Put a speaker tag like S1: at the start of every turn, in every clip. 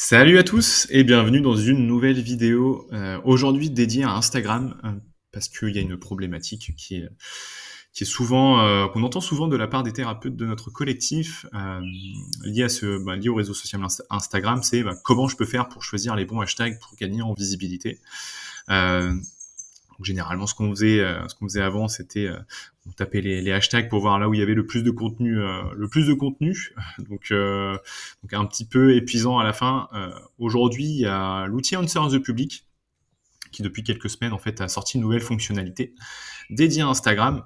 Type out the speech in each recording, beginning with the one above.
S1: Salut à tous et bienvenue dans une nouvelle vidéo, aujourd'hui dédiée à Instagram, parce qu'il y a une problématique qui est souvent, qu'on entend souvent de la part des thérapeutes de notre collectif, liée à liée au réseau social Instagram, c'est, comment je peux faire pour choisir les bons hashtags pour gagner en visibilité? Heu donc généralement, ce qu'on faisait avant, c'était, on tapait les hashtags pour voir là où il y avait le plus de contenu, donc donc un petit peu épuisant à la fin. Aujourd'hui, il y a l'outil Answer the Public qui depuis quelques semaines en fait a sorti une nouvelle fonctionnalité dédiée à Instagram.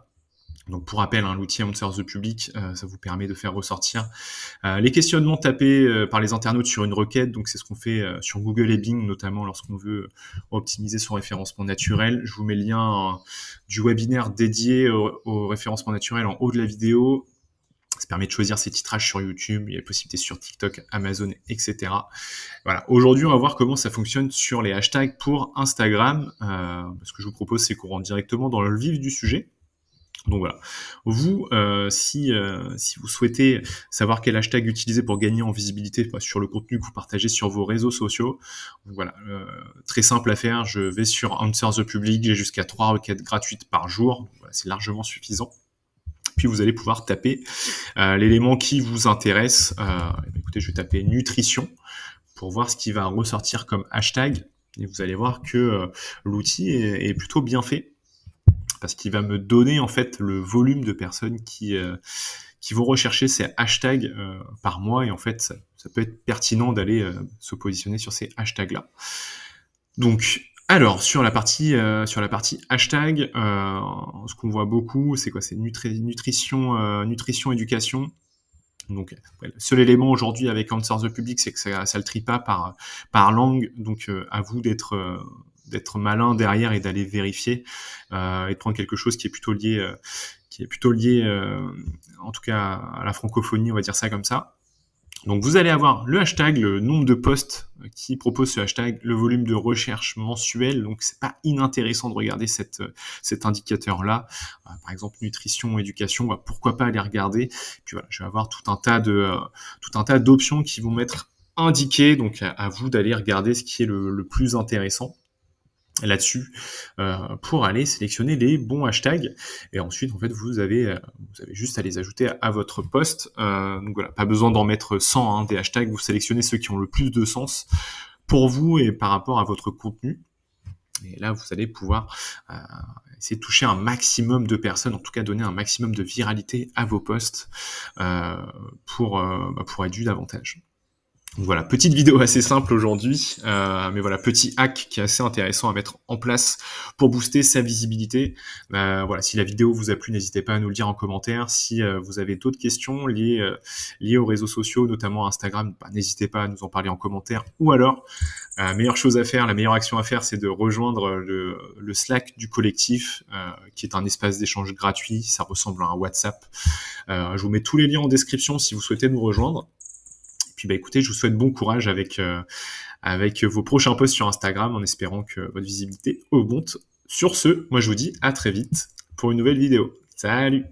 S1: Donc pour rappel, l'outil Answer the Public, ça vous permet de faire ressortir les questionnements tapés par les internautes sur une requête. Donc c'est ce qu'on fait sur Google et Bing, notamment lorsqu'on veut optimiser son référencement naturel. Je vous mets le lien du webinaire dédié au référencement naturel en haut de la vidéo. Ça permet de choisir ses titrages sur YouTube, il y a possibilité sur TikTok, Amazon, etc. Voilà. Aujourd'hui, on va voir comment ça fonctionne sur les hashtags pour Instagram. Ce que je vous propose, c'est qu'on rentre directement dans le vif du sujet. Donc voilà. Vous, si vous souhaitez savoir quel hashtag utiliser pour gagner en visibilité sur le contenu que vous partagez sur vos réseaux sociaux, voilà, très simple à faire. Je vais sur Answer the Public, j'ai jusqu'à 3 requêtes gratuites par jour. Voilà, c'est largement suffisant. Puis vous allez pouvoir taper l'élément qui vous intéresse. Écoutez, je vais taper nutrition pour voir ce qui va ressortir comme hashtag. Et vous allez voir que l'outil est plutôt bien fait parce qu'il va me donner en fait le volume de personnes qui vont rechercher ces hashtags par mois, et en fait ça peut être pertinent d'aller se positionner sur ces hashtags là. Donc alors sur la partie hashtag, ce qu'on voit beaucoup, c'est quoi? C'est nutrition éducation. Donc le seul élément aujourd'hui avec Answer the Public, c'est que ça le trie pas par langue, donc à vous d'être malin derrière et d'aller vérifier et de prendre quelque chose qui est plutôt lié en tout cas à la francophonie, on va dire ça comme ça. Donc vous allez avoir le hashtag, le nombre de posts qui proposent ce hashtag, le volume de recherche mensuel. Donc c'est pas inintéressant de regarder cet indicateur-là. Par exemple nutrition, éducation, pourquoi pas aller regarder. Puis voilà, je vais avoir tout un tas d'options qui vont m'être indiquées. Donc à vous d'aller regarder ce qui est le plus intéressant là-dessus pour aller sélectionner les bons hashtags, et ensuite en fait vous avez juste à les ajouter à votre post. Donc voilà, pas besoin d'en mettre 100 des hashtags, vous sélectionnez ceux qui ont le plus de sens pour vous et par rapport à votre contenu, et là vous allez pouvoir essayer de toucher un maximum de personnes, en tout cas donner un maximum de viralité à vos posts pour être vu davantage. Donc voilà, petite vidéo assez simple aujourd'hui, mais voilà, petit hack qui est assez intéressant à mettre en place pour booster sa visibilité. Voilà, si la vidéo vous a plu, n'hésitez pas à nous le dire en commentaire. Si vous avez d'autres questions liées aux réseaux sociaux, notamment Instagram, n'hésitez pas à nous en parler en commentaire. Ou alors, la meilleure action à faire, c'est de rejoindre le Slack du collectif, qui est un espace d'échange gratuit. Ça ressemble à un WhatsApp. Je vous mets tous les liens en description si vous souhaitez nous rejoindre. Puis écoutez, je vous souhaite bon courage avec vos prochains posts sur Instagram, en espérant que votre visibilité augmente. Sur ce, moi je vous dis à très vite pour une nouvelle vidéo. Salut!